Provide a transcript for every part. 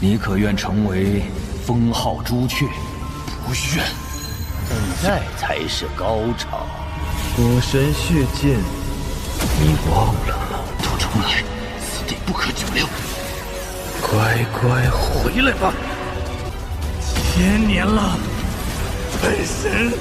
你可愿成为封号朱雀？不愿。现在才是高潮。火神血剑，你忘了，都重来，此地不可久留。乖乖回来吧。1000年了，本神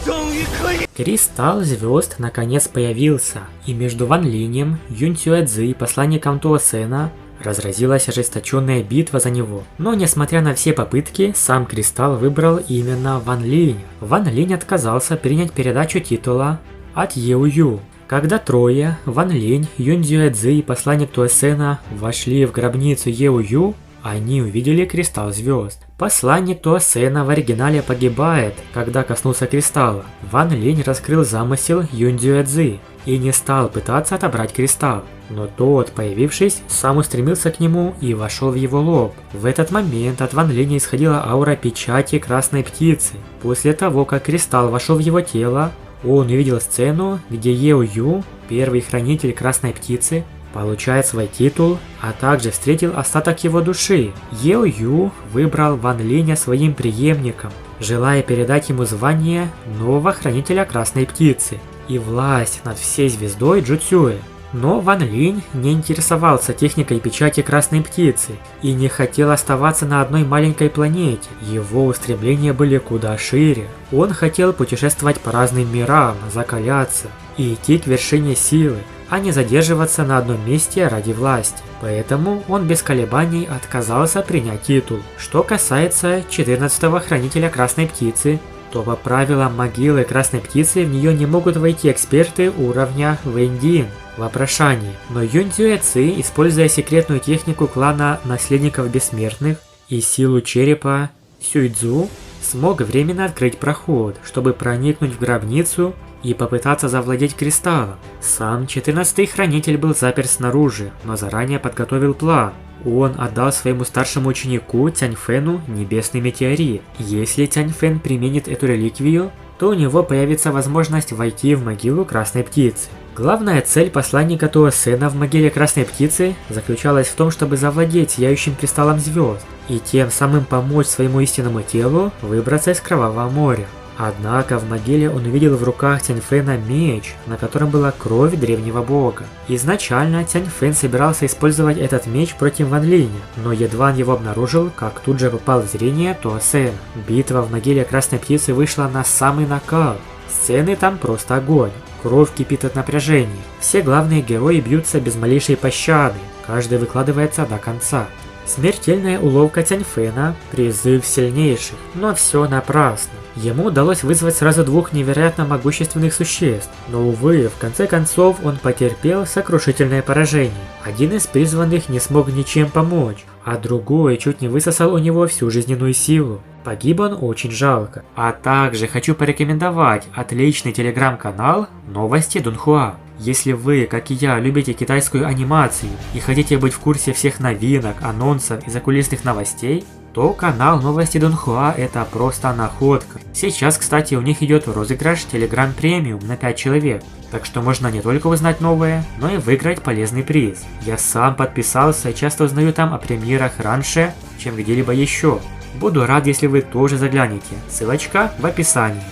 终于可以... Кристалл звезд наконец появился, и между Ван Линем, Юнь Цюэцзи и посланником Туосена разразилась ожесточенная битва за него. Но несмотря на все попытки, сам Кристалл выбрал именно Ван Линя. Ван Линь отказался принять передачу титула от Еу Ю. Когда трое, Ван Линь, Юнь Цюэцзи и посланник Туосена, вошли в гробницу Еу Ю, они увидели кристалл звезд. Посланник Туосена в оригинале погибает, когда коснулся кристалла. Ван Линь раскрыл замысел Юнь Цюэцзи и не стал пытаться отобрать кристалл. Но тот, появившись, сам устремился к нему и вошел в его лоб. В этот момент от Ван Линя исходила аура печати красной птицы. После того, как кристалл вошел в его тело, он увидел сцену, где Еу Ю, первый хранитель красной птицы, получает свой титул, а также встретил остаток его души. Еу Ю выбрал Ван Линя своим преемником, желая передать ему звание нового хранителя красной птицы и власть над всей звездой Джуцюэ. Но Ван Линь не интересовался техникой печати красной птицы и не хотел оставаться на одной маленькой планете. Его устремления были куда шире. Он хотел путешествовать по разным мирам, закаляться и идти к вершине силы, а не задерживаться на одном месте ради власти. Поэтому он без колебаний отказался принять титул. Что касается 14-го хранителя красной птицы, то по правилам могилы красной птицы в нее не могут войти эксперты уровня Вэньдин. Вопрошание. Но Юнь Цюэцзи, используя секретную технику клана наследников бессмертных и силу черепа Сюйцзу, смог временно открыть проход, чтобы проникнуть в гробницу и попытаться завладеть кристаллом. Сам 14-й хранитель был заперт снаружи, но заранее подготовил план. Он отдал своему старшему ученику Тяньфэну небесный метеорит. Если Тяньфэн применит эту реликвию, то у него появится возможность войти в могилу красной птицы. Главная цель посланника Туосена в могиле красной птицы заключалась в том, чтобы завладеть сияющим кристаллом звезд и тем самым помочь своему истинному телу выбраться из Кровавого моря. Однако в могиле он увидел в руках Тяньфэна меч, на котором была кровь древнего бога. Изначально Тяньфэн собирался использовать этот меч против Ван Линя, но едва он его обнаружил, как тут же попал в зрение Туосена. Битва в могиле красной птицы вышла на самый накал. Сцены там просто огонь. Кровь кипит от напряжения. Все главные герои бьются без малейшей пощады, каждый выкладывается до конца. Смертельная уловка Тяньфэна – призыв сильнейших, но все напрасно. Ему удалось вызвать сразу двух невероятно могущественных существ, но увы, в конце концов он потерпел сокрушительное поражение. Один из призванных не смог ничем помочь, а другой чуть не высосал у него всю жизненную силу. Погиб он очень жалко. А также хочу порекомендовать отличный телеграм-канал «Новости Дунхуа». Если вы, как и я, любите китайскую анимацию и хотите быть в курсе всех новинок, анонсов и закулисных новостей, то канал Новости Дунхуа — это просто находка. Сейчас, кстати, у них идет розыгрыш Telegram Premium на 5 человек, так что можно не только узнать новое, но и выиграть полезный приз. Я сам подписался и часто узнаю там о премьерах раньше, чем где-либо еще. Буду рад, если вы тоже заглянете, ссылочка в описании.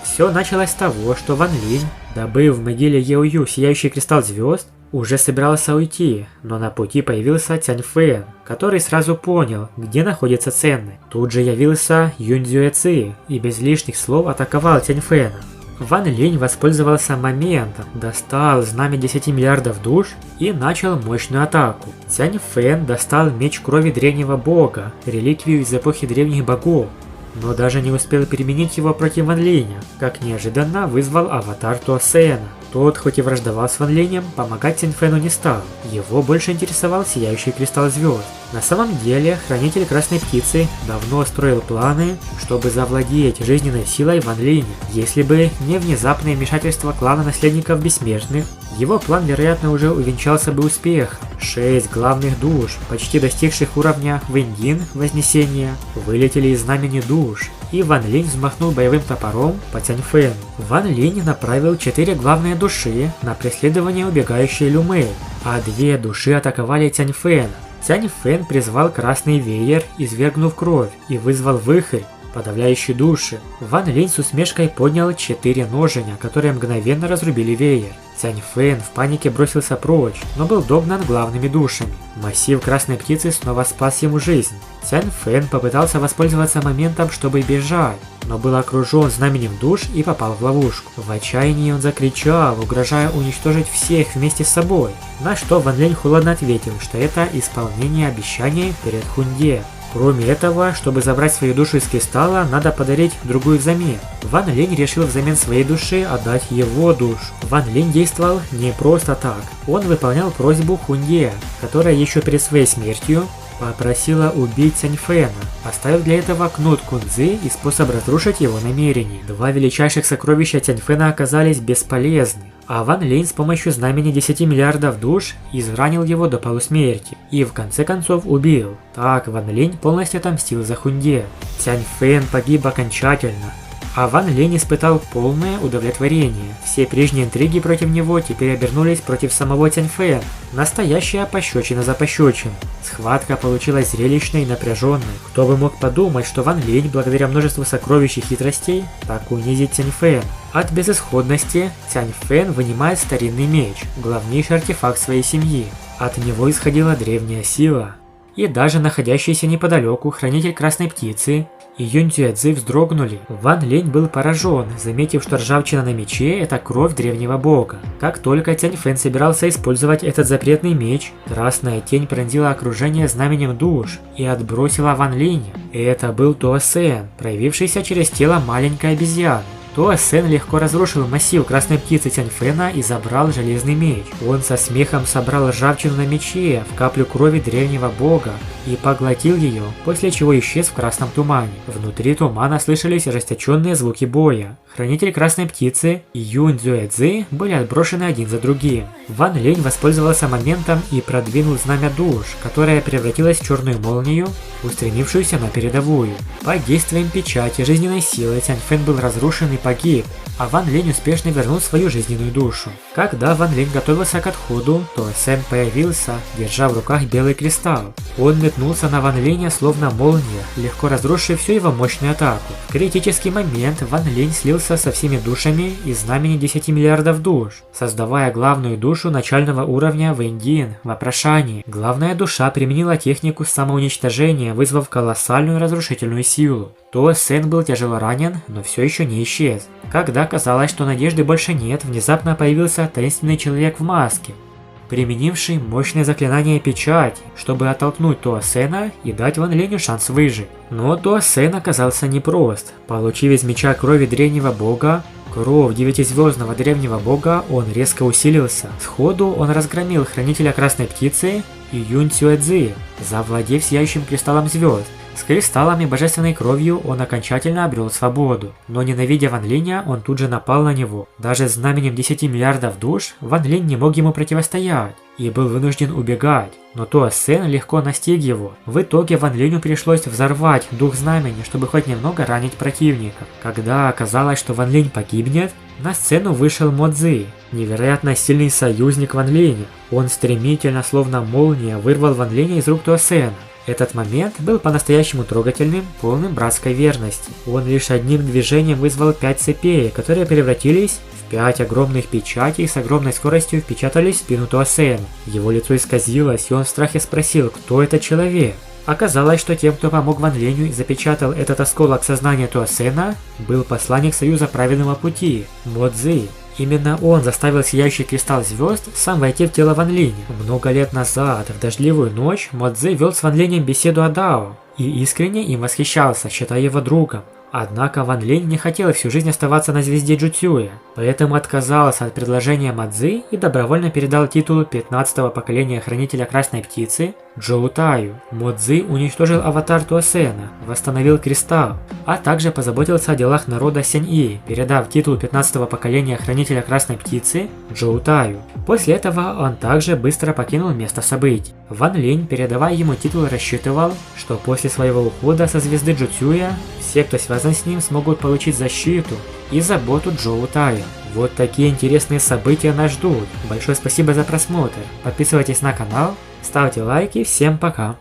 Все началось с того, что Ван Линь, добыв в могиле Еу Ю сияющий кристалл звезд, уже собирался уйти, но на пути появился Тяньфэн, который сразу понял, где находится ценный. Тут же явился Юнь Цюэцзи и без лишних слов атаковал Тяньфэна. Ван Линь воспользовался моментом, достал знамя 10 миллиардов душ и начал мощную атаку. Тяньфэн достал меч крови древнего бога, реликвию из эпохи древних богов, но даже не успел применить его против Ван Линя, как неожиданно вызвал аватар Туосена. Тот, хоть и враждовал с Ван Линем, помогать Тяньфэну не стал. Его больше интересовал сияющий кристалл звезд. На самом деле, хранитель красной птицы давно строил планы, чтобы завладеть жизненной силой Ван Линя. Если бы не внезапное вмешательство клана наследников бессмертных, его план, вероятно, уже увенчался бы успехом. 6 главных душ, почти достигших уровня Вэньдин Вознесения, вылетели из знамени душ, и Ван Линь взмахнул боевым топором по Тяньфэну. Ван Линь направил 4 главные души на преследование убегающей Люмэй, а 2 души атаковали Тяньфэна. Цянь Фэн призвал красный веер, извергнув кровь, и вызвал вихрь, подавляющий души. Ван Линь с усмешкой поднял 4 ноженя, которые мгновенно разрубили веер. Цянь Фэн в панике бросился прочь, но был догнан главными душами. Массив красной птицы снова спас ему жизнь. Цянь Фэн попытался воспользоваться моментом, чтобы бежать, но был окружен знаменем душ и попал в ловушку. В отчаянии он закричал, угрожая уничтожить всех вместе с собой, на что Ван Линь холодно ответил, что это исполнение обещаний перед Хунде. Кроме этого, чтобы забрать свою душу из кристалла, надо подарить другую взамен. Ван Линь решил взамен своей души отдать его душу. Ван Линь действовал не просто так. Он выполнял просьбу Хунде, которая еще перед своей смертью попросила убить Цянь Фэна, оставив для этого кнут Кунцзы и способ разрушить его намерения. 2 величайших сокровища Цянь Фэна оказались бесполезны, а Ван Линь с помощью знамени 10 миллиардов душ изранил его до полусмерти и в конце концов убил. Так Ван Линь полностью отомстил за Хунде. Цянь Фэн погиб окончательно, а Ван Линь испытал полное удовлетворение. Все прежние интриги против него теперь обернулись против самого Цянь Фэна. Настоящая пощечина за пощечину. Схватка получилась зрелищной и напряженной. Кто бы мог подумать, что Ван Линь, благодаря множеству сокровищ и хитростей, так унизит Цянь Фэна. От безысходности Цянь Фэн вынимает старинный меч, главнейший артефакт своей семьи. От него исходила древняя сила. И даже находящийся неподалеку хранитель красной птицы и Юнь Цзы вздрогнули. Ван Линь был поражен, заметив, что ржавчина на мече – это кровь древнего бога. Как только Цянь Фэн собирался использовать этот запретный меч, красная тень пронзила окружение знаменем душ и отбросила Ван Линя. Это был Туо Сен, проявившийся через тело маленькой обезьяны. Туо Сен легко разрушил массив красной птицы Цянь Фэна и забрал железный меч. Он со смехом собрал ржавчину на мече в каплю крови древнего бога и поглотил ее, после чего исчез в красном тумане. Внутри тумана слышались ожесточенные звуки боя. Хранитель красной птицы и Юнь Цзы были отброшены один за другим. Ван Линь воспользовался моментом и продвинул знамя душ, которое превратилось в черную молнию, устремившуюся на передовую. Под действием печати жизненной силы Цянь Фэн был разрушен и погиб, а Ван Линь успешно вернул свою жизненную душу. Когда Ван Линь готовился к отходу, то Сен появился, держа в руках белый кристалл. Он метнулся на Ван Линя словно молния, легко разрушив всю его мощную атаку. В критический момент Ван Линь слился со всеми душами из знамени 10 миллиардов душ, создавая главную душу начального уровня Вэньдин – вопрошание. Главная душа применила технику самоуничтожения, вызвав колоссальную разрушительную силу. Туо Сен был тяжело ранен, но все еще не исчез. Когда казалось, что надежды больше нет, внезапно появился таинственный человек в маске, применивший мощное заклинание печати, чтобы оттолкнуть Туо Сена и дать Ван Линю шанс выжить. Но Туо Сен оказался непрост. Получив из меча крови древнего бога, кровь девятизвездного древнего бога, он резко усилился. Сходу он разгромил хранителя красной птицы и Юнь Цзы, завладев сияющим кристаллом звезд. С кристаллами божественной кровью он окончательно обрел свободу, но ненавидя Ван Линя, он тут же напал на него. Даже с знаменем 10 миллиардов душ Ван Линь не мог ему противостоять и был вынужден убегать, но Туо Сен легко настиг его. В итоге Ван Линю пришлось взорвать дух знамени, чтобы хоть немного ранить противника. Когда оказалось, что Ван Линь погибнет, на сцену вышел Мо Цзы, невероятно сильный союзник Ван Линя. Он стремительно, словно молния, вырвал Ван Линя из рук Туо Сена. Этот момент был по-настоящему трогательным, полным братской верности. Он лишь одним движением вызвал 5 цепей, которые превратились в 5 огромных печатей и с огромной скоростью впечатались в спину Туо Сена. Его лицо исказилось, и он в страхе спросил, кто этот человек. Оказалось, что тем, кто помог Ван Линю и запечатал этот осколок сознания Туо Сена, был посланник Союза Праведного Пути, Мо Цзы. Именно он заставил сияющий кристалл звезд сам войти в тело Ван Линя. Много лет назад, в дождливую ночь, Мо Цзы вел с Ван Линем беседу о Дао и искренне им восхищался, считая его другом. Однако Ван Линь не хотел всю жизнь оставаться на звезде Джуцюя, поэтому отказался от предложения Мо Цзы и добровольно передал титул 15-го поколения Хранителя Красной Птицы Джоу Таю. Мо Цзы уничтожил аватар Туо Сена, восстановил кристалл, а также позаботился о делах народа Сянь-И, передав титул 15-го поколения Хранителя Красной Птицы Джоу Таю. После этого он также быстро покинул место событий. Ван Линь, передавая ему титул, рассчитывал, что после своего ухода со звезды Джуцюя все, кто связан с ним, смогут получить защиту и заботу Джоу Тая. Вот такие интересные события нас ждут. Большое спасибо за просмотр. Подписывайтесь на канал Ставьте лайки, всем пока!